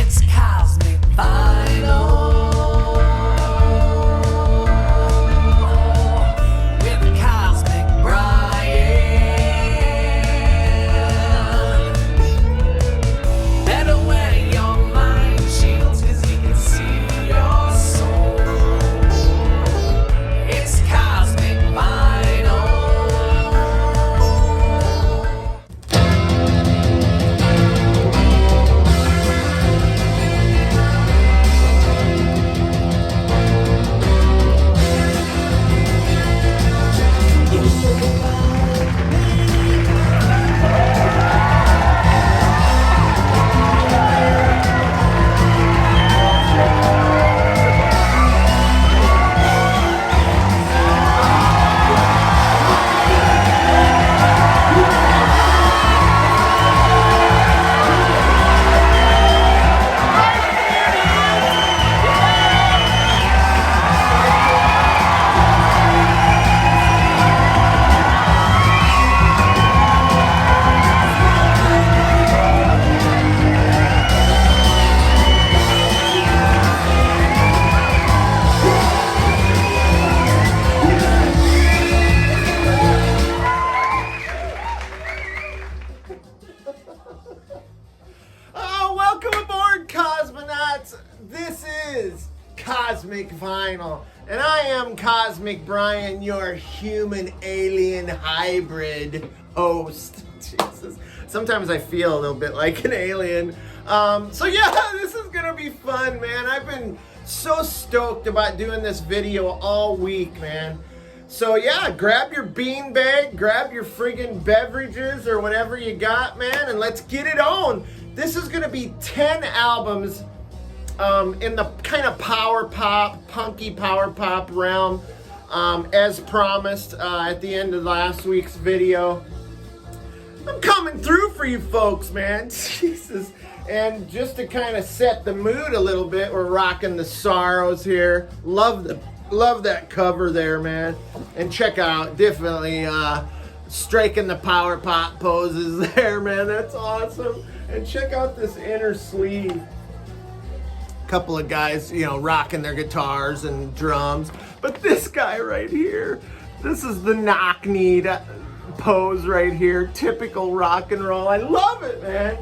It's Cosmic Vinyl with Cosmic Brian. Better wear your mind shields 'cause he can see your soul. It's Cosmic Vinyl. Oh, welcome aboard, cosmonauts! This is Cosmic Vinyl, and I am Cosmic Brian, your human alien hybrid host. Jesus. Sometimes I feel a little bit like an alien. So yeah, this is gonna be fun, man. I've been so stoked about doing this video all week, man. So yeah, grab your beanbag, grab your friggin' beverages or whatever you got, man, and let's get it on. This is gonna be 10 albums in the kind of power pop, punky power pop realm, as promised at the end of last week's video. I'm coming through for you folks, man. Jesus. And just to kind of set the mood a little bit, we're rocking the Sorrows here. Love that cover there, man. And check out, definitely striking the power pop poses there, man. That's awesome. And check out this inner sleeve. Couple of guys, you know, rocking their guitars and drums. But this guy right here, this is the knock-kneed pose right here. Typical rock and roll. I love it, man.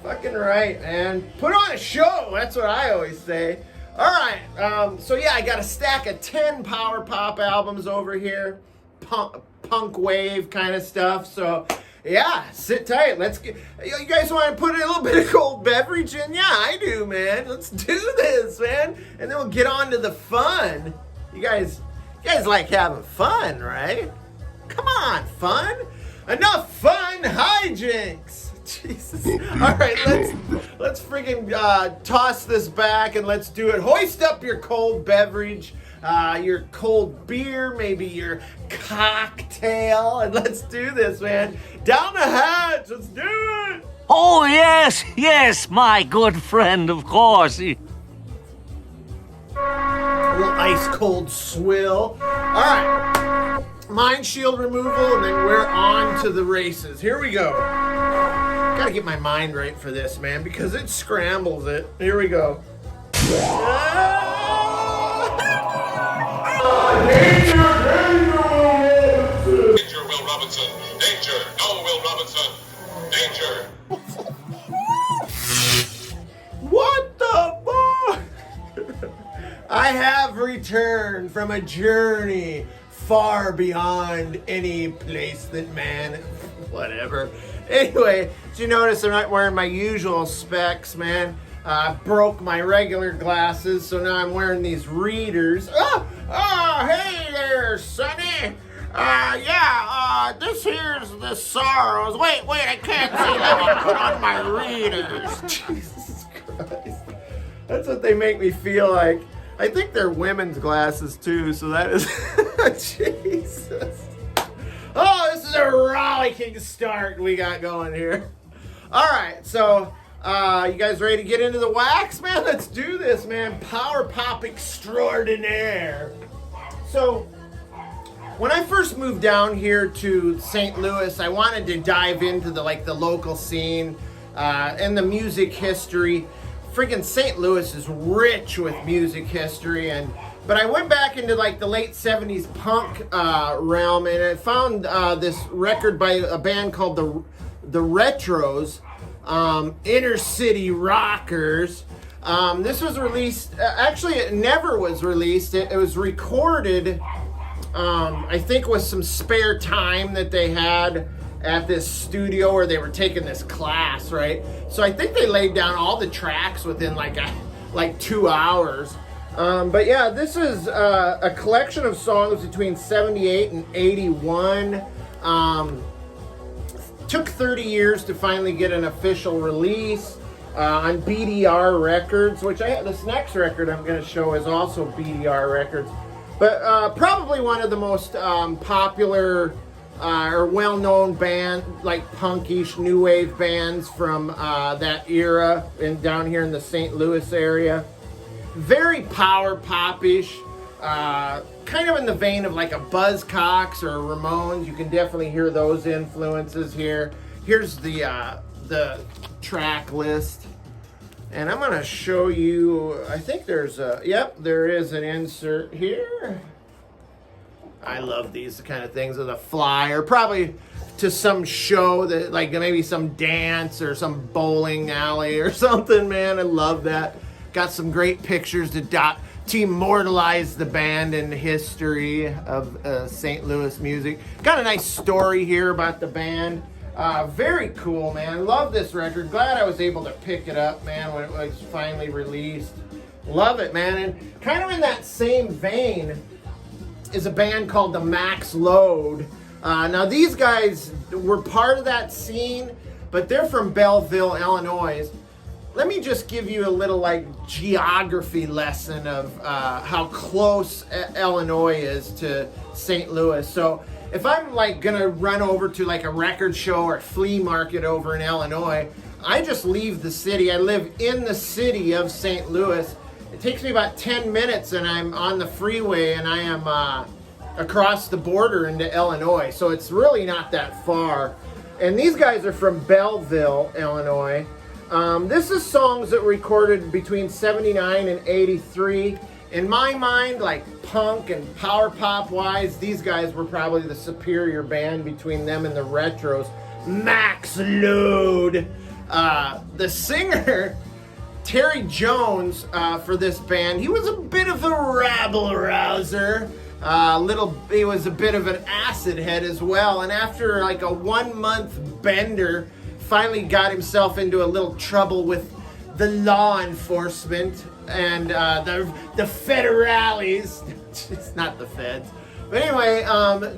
Fucking right, man. Put on a show. That's what I always say. All right. So yeah, I got a stack of 10 power pop albums over here. Punk wave kind of stuff. So yeah, sit tight. Let's get. You guys want to put a little bit of cold beverage in? Yeah, I do, man. Let's do this, man. And then we'll get on to the fun. You guys like having fun, right? Come on, fun. Enough fun hijinks. Jesus. All right, let's friggin' toss this back and let's do it. Hoist up your cold beverage, your cold beer, maybe your cocktail, and let's do this, man. Down the hatch, let's do it. Oh, yes, my good friend, of course. A little ice cold swill. All right, mind shield removal, and then we're on to the races. Here we go. Gotta get my mind right for this, man, because it scrambles it. Here we go. Danger, Will Robinson! Danger! No, Will Robinson! Danger! What the fuck? I have returned from a journey far beyond any place that man... Whatever. Anyway, did you notice I'm not wearing my usual specs, man? Broke my regular glasses, so now I'm wearing these readers. Oh, hey there, Sonny. This here's the Sorrows. Wait, I can't see. Let me put on my readers. Jesus Christ. That's what they make me feel like. I think they're women's glasses too, so that is... Jesus. Oh, this is a rollicking start we got going here. All right, so you guys ready to get into the wax, man? Let's do this, man. Power pop extraordinaire. So when I first moved down here to St. Louis, I wanted to dive into the local scene and the music history. Friggin' St. Louis is rich with music history, but I went back into like the late 70s punk realm, and I found this record by a band called the Retros, Inner City Rockers. This was released, actually it never was released. It was recorded, I think with some spare time that they had at this studio where they were taking this class, right? So I think they laid down all the tracks within like 2 hours. But yeah, this is a collection of songs between 78 and 81. Took 30 years to finally get an official release on BDR Records, which this next record I'm going to show is also BDR Records. But probably one of the most popular or well-known band, like punkish new wave bands from that era down here in the St. Louis area. Very power popish, kind of in the vein of like a Buzzcocks or a Ramones. You can definitely hear those influences here. Here's the track list, and I'm gonna show you. I think there is an insert here. I love these kind of things with a flyer, probably to some show that, like maybe some dance or some bowling alley or something, man. I love that. Got some great pictures to immortalize the band in the history of St. Louis music. Got a nice story here about the band. Very cool, man. Love this record. Glad I was able to pick it up, man, when it was finally released. Love it, man. And kind of in that same vein is a band called the Max Load. Now these guys were part of that scene, but they're from Belleville, Illinois. Let me just give you a little like geography lesson of how close Illinois is to St. Louis. So if I'm like gonna run over to like a record show or a flea market over in Illinois, I just leave the city. I live in the city of St. Louis. It takes me about 10 minutes and I'm on the freeway and I am across the border into Illinois. So it's really not that far. And these guys are from Belleville, Illinois. This is songs that were recorded between 79 and 83. In my mind, like punk and power pop wise, these guys were probably the superior band between them and the Retros. Max Load. The singer, Terry Jones, for this band, he was a bit of a rabble rouser. He was a bit of an acid head as well. And after like a 1 month bender, finally got himself into a little trouble with the law enforcement and the federales. It's not the feds. But anyway,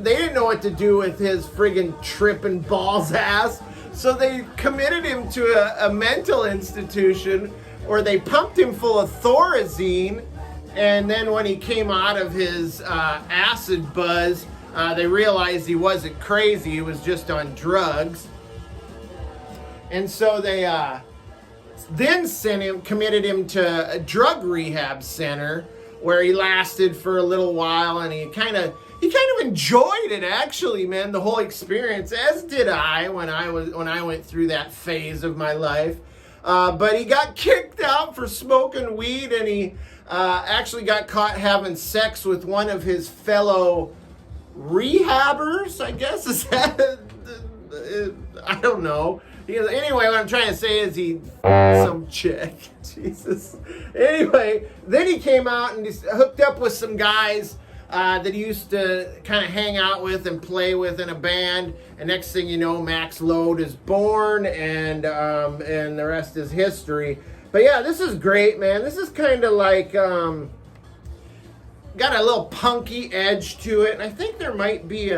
they didn't know what to do with his friggin' tripping balls ass. So they committed him to a mental institution where they pumped him full of Thorazine. And then when he came out of his acid buzz, they realized he wasn't crazy. He was just on drugs. And so they then committed him to a drug rehab center where he lasted for a little while, and he kind of enjoyed it actually, man, the whole experience, as did I when I went through that phase of my life. But he got kicked out for smoking weed, and he actually got caught having sex with one of his fellow rehabbers, I guess. Is that I don't know. Anyway, what I'm trying to say is he some chick. Jesus. Anyway, then he came out and he's hooked up with some guys that he used to kind of hang out with and play with in a band. And next thing you know, Max Load is born, and the rest is history. But yeah, this is great, man. This is kind of like got a little punky edge to it, and I think there might be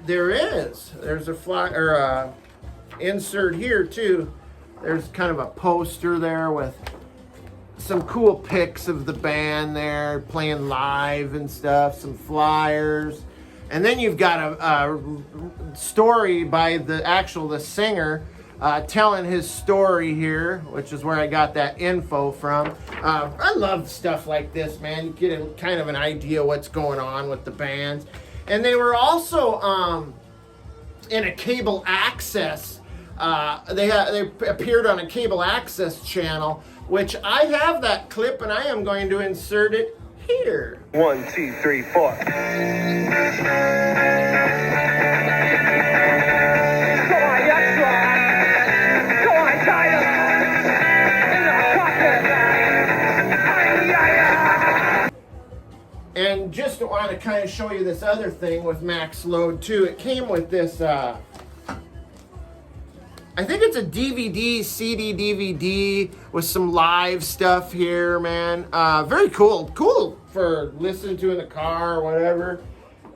there's a insert here too. There's kind of a poster there with some cool pics of the band there playing live and stuff, some flyers. And then you've got a story by the singer telling his story here, which is where I got that info from. I love stuff like this, man. You get kind of an idea what's going on with the bands. And they were also in a cable access They appeared on a cable access channel, which I have that clip, and I am going to insert it here. 1, 2, 3, 4. And just want to kind of show you this other thing with Max Load too. It came with this, I think it's a DVD, CD DVD with some live stuff here, man. Very cool. Cool for listening to in the car or whatever.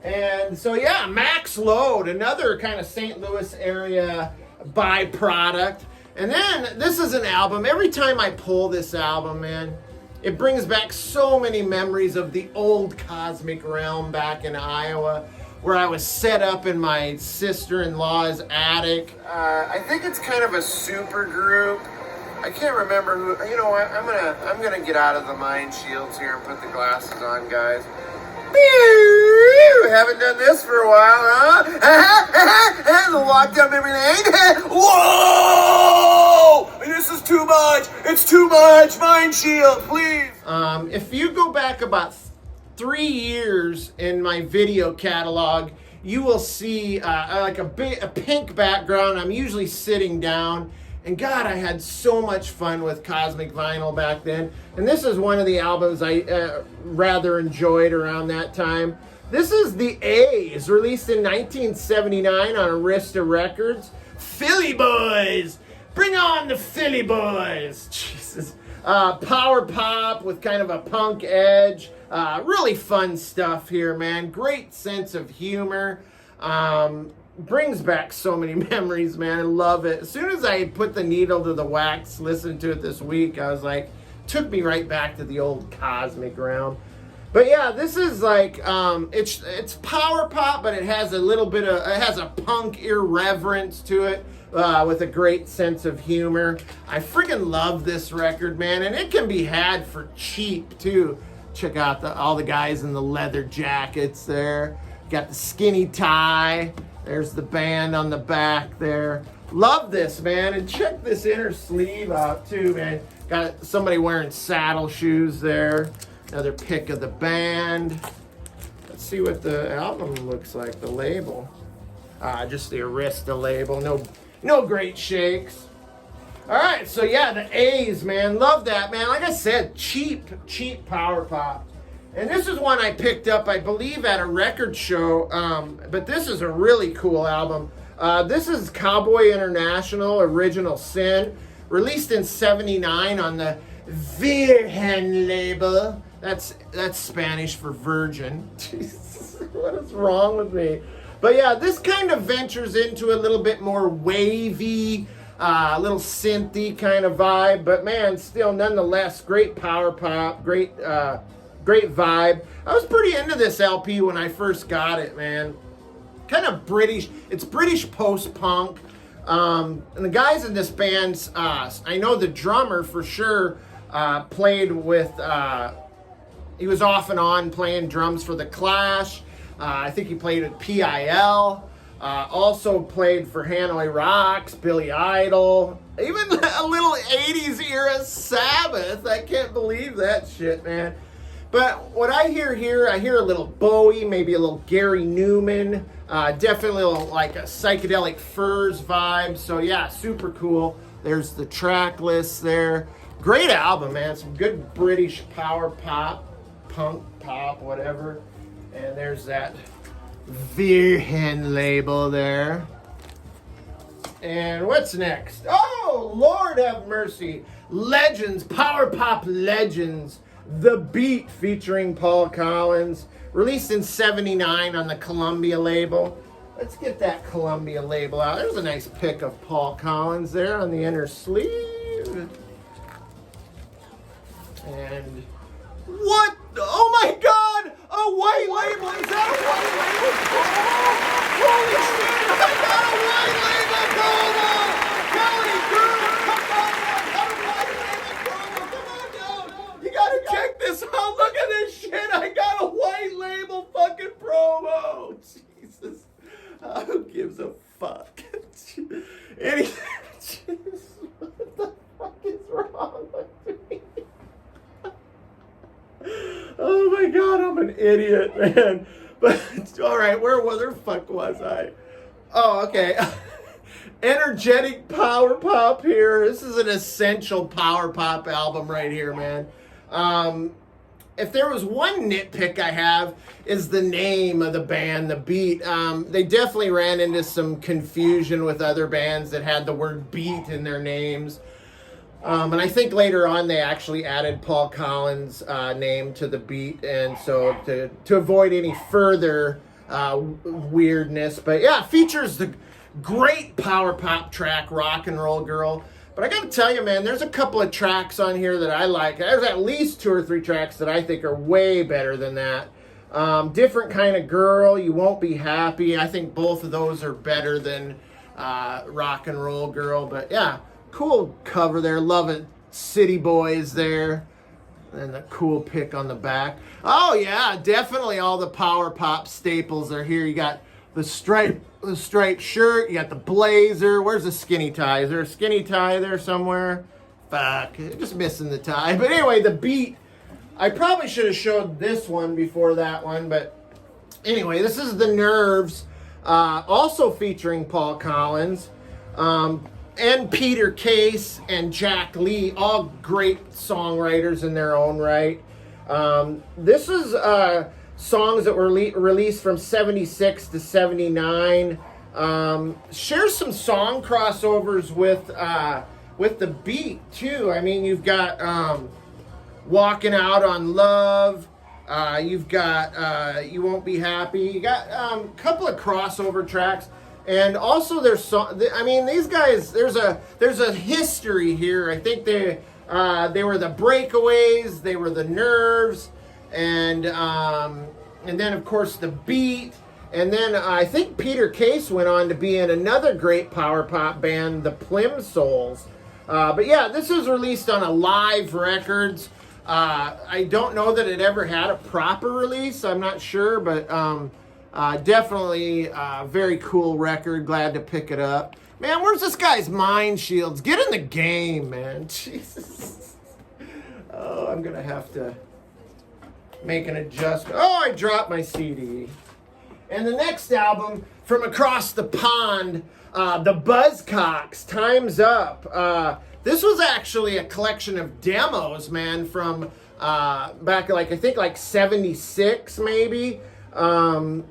And so, yeah, Max Load, another kind of St. Louis area byproduct. And then this is an album. Every time I pull this album, man, it brings back so many memories of the old Cosmic Realm back in Iowa, where I was set up in my sister-in-law's attic. I think it's kind of a super group. I can't remember who. You know what? I'm gonna get out of the mind shields here and put the glasses on, guys. Haven't done this for a while, huh? Walk down memory lane. Whoa! This is too much. It's too much. Mind shield, please. If you go back about 3 years in my video catalog, you will see like a pink background. I'm usually sitting down. And God, I had so much fun with Cosmic Vinyl back then. And this is one of the albums I rather enjoyed around that time. This is the A's, released in 1979 on Arista Records. Philly Boys! Bring on the Philly Boys! Jesus. Power pop with kind of a punk edge. Really fun stuff here, man. Great sense of humor. Brings back so many memories, man. I love it. As soon as I put the needle to the wax, listened to it this week, I was like, took me right back to the old Cosmic Realm. But yeah, this is like, it's power pop, but it has a little bit of, it has a punk irreverence to it, with a great sense of humor. I freaking love this record, man, and it can be had for cheap too. Check out all the guys in the leather jackets there. Got the skinny tie. There's the band on the back there. Love this, man. And check this inner sleeve out too, man. Got somebody wearing saddle shoes there. Another pic of the band. Let's see what the album looks like, the label. Just the Arista label. No great shakes. All right, so yeah, the A's, man. Love that, man. Like I said, cheap power pop. And this is one I picked up, I believe, at a record show, but this is a really cool album. This is Cowboy International, Original Sin, released in '79 on the Virgen label. That's Spanish for virgin. Jesus, what is wrong with me? But yeah, this kind of ventures into a little bit more wavy, a little synthy kind of vibe, but man, still nonetheless, great power pop, great vibe. I was pretty into this LP when I first got it, man. Kind of British. It's British post-punk. And the guys in this band, I know the drummer for sure played with, he was off and on playing drums for The Clash. I think he played with PIL. Also played for Hanoi Rocks, Billy Idol. Even a little 80s era Sabbath. I can't believe that shit, man. But what I hear here, I hear a little Bowie, maybe a little Gary Newman, definitely a little, like a psychedelic Furs vibe. So yeah, super cool. There's the track list there. Great album, man. Some good British power pop, punk pop, whatever. And there's that Virgen label there. And what's next? Oh, Lord have mercy. Legends, power pop legends. The Beat featuring Paul Collins, released in '79 on the Columbia label. Let's get that Columbia label out. There's a nice pic of Paul Collins there on the inner sleeve. And what? Oh my God! A white label! Is that a white label? Holy shit! I got a white label promo! Kelly, girl, come on now! Got a white label promo! Come on down! You gotta check this out! Look at this shit! I got a white label fucking promo! Jesus. Who gives a fuck? God, I'm an idiot, man. But, all right, where the fuck was I? Oh, okay. Energetic power pop here. This is an essential power pop album right here, man. If there was one nitpick I have is the name of the band, the Beat. They definitely ran into some confusion with other bands that had the word Beat in their names. And I think later on they actually added Paul Collins' name to the Beat, and so to avoid any further weirdness. But yeah, it features the great power pop track Rock and Roll Girl. But I gotta tell you, man, there's a couple of tracks on here that I like. There's at least 2 or 3 tracks that I think are way better than that. Different Kind of Girl, You Won't Be Happy. I think both of those are better than Rock and Roll Girl. But yeah, cool cover there. Love it. City Boys there. And the cool pick on the back. Oh yeah, definitely all the power pop staples are here. You got the striped shirt, you got the blazer. Where's the skinny tie? Is there a skinny tie there somewhere? Fuck, just missing the tie. But anyway, the Beat. I probably should have showed this one before that one, but anyway, this is the Nerves, also featuring Paul Collins, and Peter Case and Jack Lee, all great songwriters in their own right. This is songs that were released from 76 to 79. Shares some song crossovers with the Beat too. I mean, you've got Walking Out on Love. You've got You Won't Be Happy. You got a couple of crossover tracks. And also there's I mean, these guys, there's a history here. I think they were the Breakaways, they were the Nerves, and then of course the Beat, and then I think Peter Case went on to be in another great power pop band, the Plimsouls. But yeah, this was released on a Live Records. I don't know that it ever had a proper release. I'm not sure, but definitely a very cool record. Glad to pick it up. Man, where's this guy's mind shields? Get in the game, man. Jesus. Oh, I'm going to have to make an adjustment. Oh, I dropped my CD. And the next album from across the pond, the Buzzcocks, Time's Up. This was actually a collection of demos, man, from back I think 76 maybe. No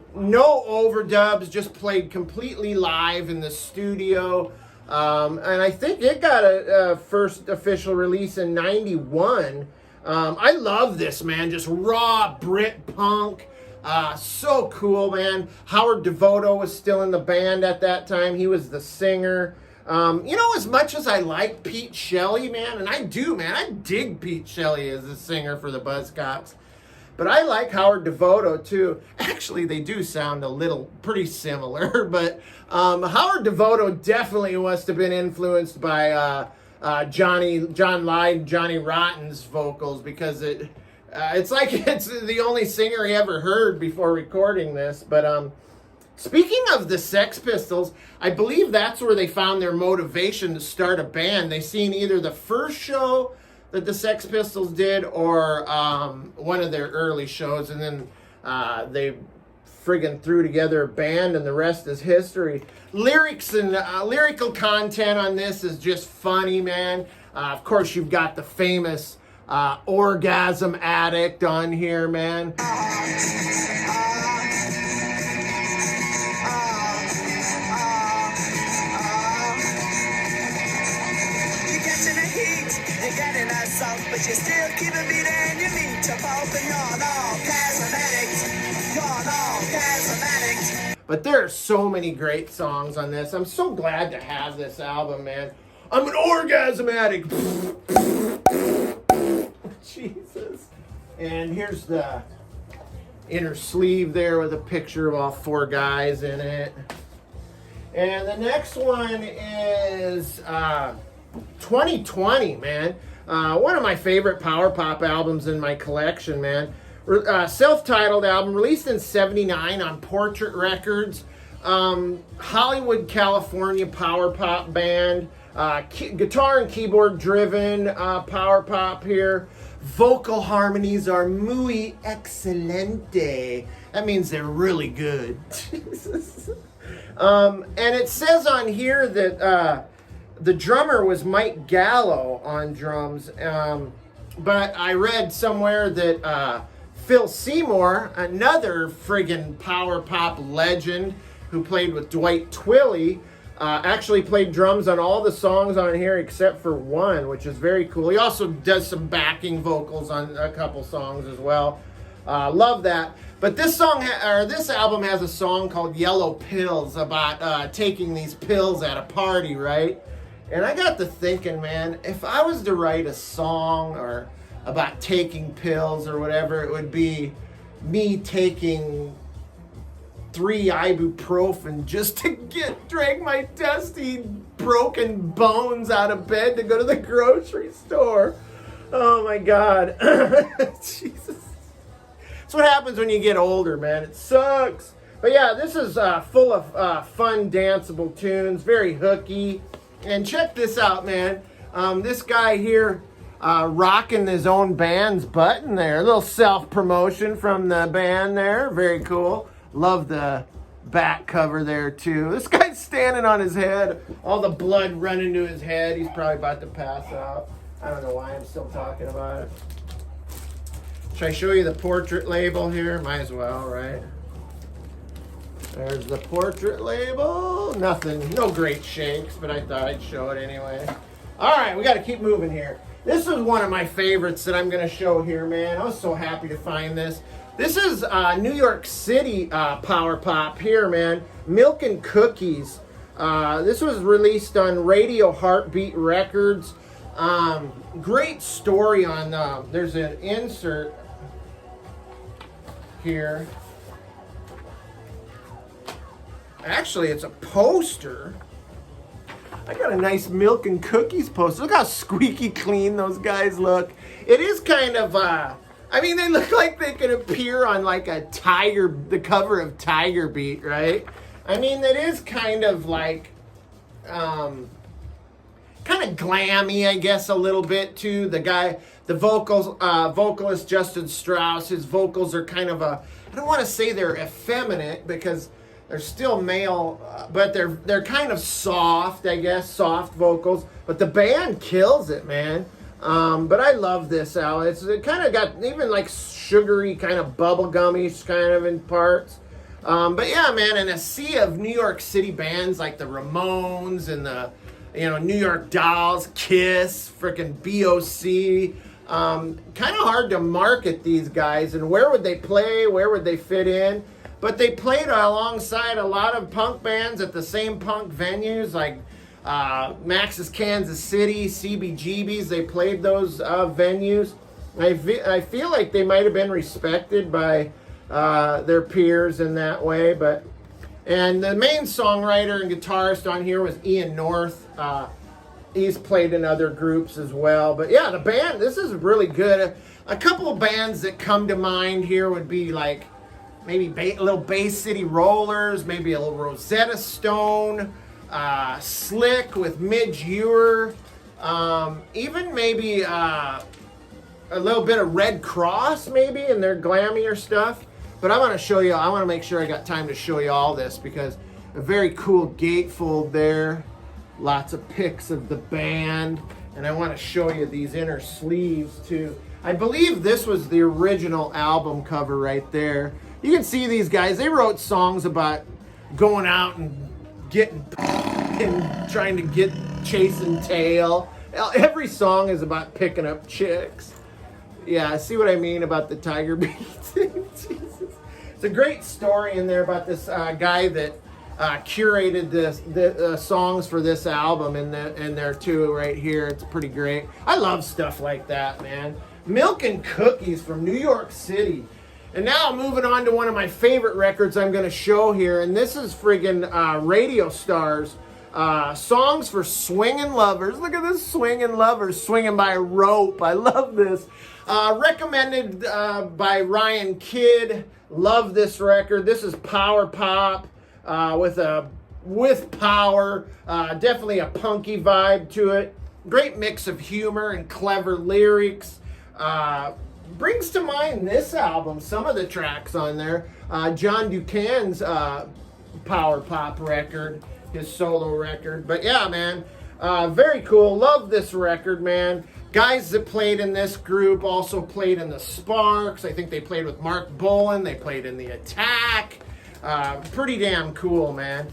overdubs, just played completely live in the studio. And I think it got a first official release in 91. I love this, man. Just raw Brit punk. So cool, man. Howard Devoto was still in the band at that time. He was the singer. As much as I like Pete Shelley, man, and I do, man, I dig Pete Shelley as a singer for the Buzzcocks. But I like Howard Devoto too. Actually, they do sound pretty similar. But Howard Devoto definitely must have been influenced by John Lydon, Johnny Rotten's vocals, because it's like it's the only singer he ever heard before recording this. But speaking of the Sex Pistols, I believe that's where they found their motivation to start a band. They seen either the first show that the Sex Pistols did or one of their early shows, and then they friggin' threw together a band, and the rest is history. Lyrics and lyrical content on this is just funny, man. Of course, you've got the famous Orgasm Addict on here, man. But you still keep a beat and you need to pulp, and you're all charismatic. You're all charismatic. But there are so many great songs on this. I'm so glad to have this album, man. I'm an orgasm addict. Jesus. And here's the inner sleeve there with a picture of all 4 guys in it. And the next one is 2020, man. One of my favorite power pop albums in my collection, man. Self-titled album, released in 79 on Portrait Records. Hollywood, California power pop band. Guitar and keyboard driven power pop here. Vocal harmonies are muy excelente. That means they're really good. Jesus. And it says on here that the drummer was Mike Gallo on drums. But I read somewhere that Phil Seymour, another friggin' power pop legend who played with Dwight Twilley, actually played drums on all the songs on here except for one, which is very cool. He also does some backing vocals on a couple songs as well. Love that. But this this album has a song called Yellow Pills about taking these pills at a party, right? And I got to thinking, man, if I was to write a song or about taking pills or whatever, it would be me taking 3 ibuprofen just to drag my dusty, broken bones out of bed to go to the grocery store. Oh my God. Jesus. That's what happens when you get older, man. It sucks. But yeah, this is full of fun, danceable tunes, very hooky. And check this out, man. This guy here rocking his own band's button there. A little self-promotion from the band there. Very cool. Love the back cover there, too. This guy's standing on his head. All the blood running to his head. He's probably about to pass out. I don't know why I'm still talking about it. Should I show you the portrait label here? Might as well, right? There's the portrait label. Nothing, no great shakes, but I thought I'd show it anyway. All right, we got to keep moving here. This is one of my favorites that I'm going to show here, man. I was so happy to find this. This is New York City power pop here, man. Milk and Cookies. This was released on Radio Heartbeat Records. Great story on, there's an insert here. Actually, it's a poster. I got a nice Milk and Cookies poster. Look how squeaky clean those guys look. It is kind of, I mean, they look like they could appear on like the cover of Tiger Beat, right? I mean, it is kind of like, kind of glammy, I guess, a little bit too. The vocalist Justin Strauss, his vocals are kind of I don't want to say they're effeminate because they're still male, but they're kind of soft, I guess, soft vocals. But the band kills it, man. But I love this album. It kind of got even like sugary, kind of bubblegummy kind of in parts. But yeah, man, in a sea of New York City bands like the Ramones and the, New York Dolls, Kiss, frickin' BOC, kind of hard to market these guys. And where would they play? Where would they fit in? But they played alongside a lot of punk bands at the same punk venues like Max's Kansas City, CBGB's. They played those venues. I feel like they might have been respected by their peers in that way. And the main songwriter and guitarist on here was Ian North. He's played in other groups as well. But yeah, the band, this is really good. A couple of bands that come to mind here would be like maybe a little Bay City Rollers, maybe a little Rosetta Stone, Slick with Midge Ure, even maybe a little bit of Red Cross maybe in their glammier stuff. But I want to make sure I got time to show you all this because a very cool gatefold there. Lots of pics of the band. And I want to show you these inner sleeves too. I believe this was the original album cover right there. You can see these guys, they wrote songs about going out and getting and trying to get chasing tail. Every song is about picking up chicks. Yeah, see what I mean about the Tiger Beat? Jesus. It's a great story in there about this guy that curated the songs for this album in there too, right here. It's pretty great. I love stuff like that, man. Milk and Cookies from New York City. And now moving on to one of my favorite records I'm going to show here. And this is friggin' Radio Stars. Songs for Swingin' Lovers. Look at this, Swingin' Lovers, swinging by a rope. I love this. Recommended by Ryan Kidd. Love this record. This is power pop with a with power. Definitely a punky vibe to it. Great mix of humor and clever lyrics. Brings to mind this album, some of the tracks on there. John Ducan's power pop record, his solo record. But yeah, man, very cool. Love this record, man. Guys that played in this group also played in the Sparks. I think they played with Mark Bolan. They played in the Attack. Pretty damn cool, man.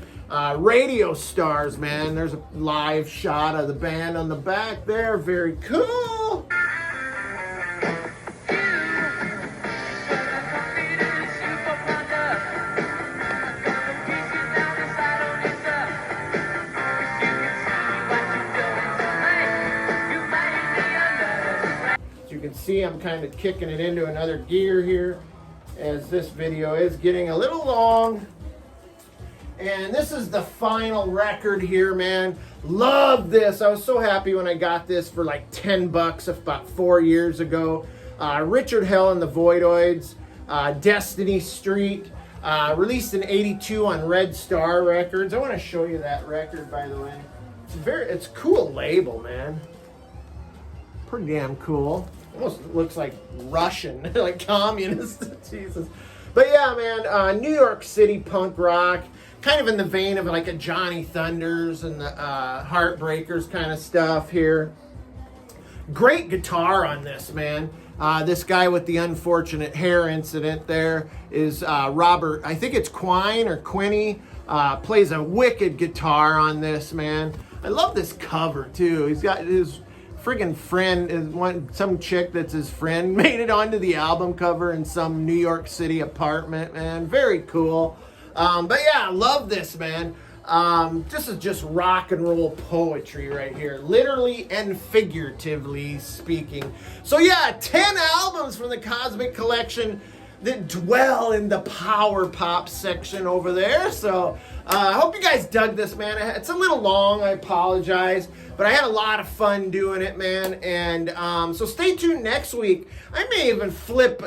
Radio stars, man. There's a live shot of the band on the back there. Very cool. You can see I'm kind of kicking it into another gear here as this video is getting a little long. And this is the final record here, man. Love this. I was so happy when I got this for like 10 bucks about 4 years ago. Richard Hell and the Voidoids, Destiny Street, released in '82 on Red Star Records. I want to show you that record, by the way. It's a cool label, man. Pretty damn cool. Almost looks like Russian, like communist. Jesus. But yeah, man, New York City punk rock, kind of in the vein of like a Johnny Thunders and the Heartbreakers kind of stuff here. Great guitar on this, man. This guy with the unfortunate hair incident there is Robert, I think it's Quine or Quinney, plays a wicked guitar on this, man. I love this cover too. He's got his friggin' friend, is some chick that's his friend, made it onto the album cover in some New York City apartment, man. Very cool. But yeah, I love this, man. This is just rock and roll poetry right here, literally and figuratively speaking. So yeah, 10 albums from the Cosmic Collection that dwell in the power pop section over there. So I hope you guys dug this, man. It's a little long, I apologize, but I had a lot of fun doing it, man. And so stay tuned next week. I may even flip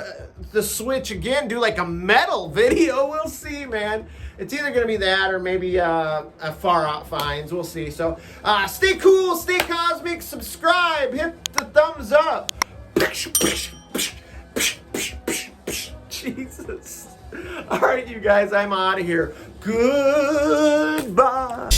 the switch again, do like a metal video. We'll see, man. It's either going to be that or maybe a Far Out Finds. We'll see. So stay cool, stay cosmic, subscribe, hit the thumbs up. Jesus. All right, you guys, I'm out of here. Goodbye.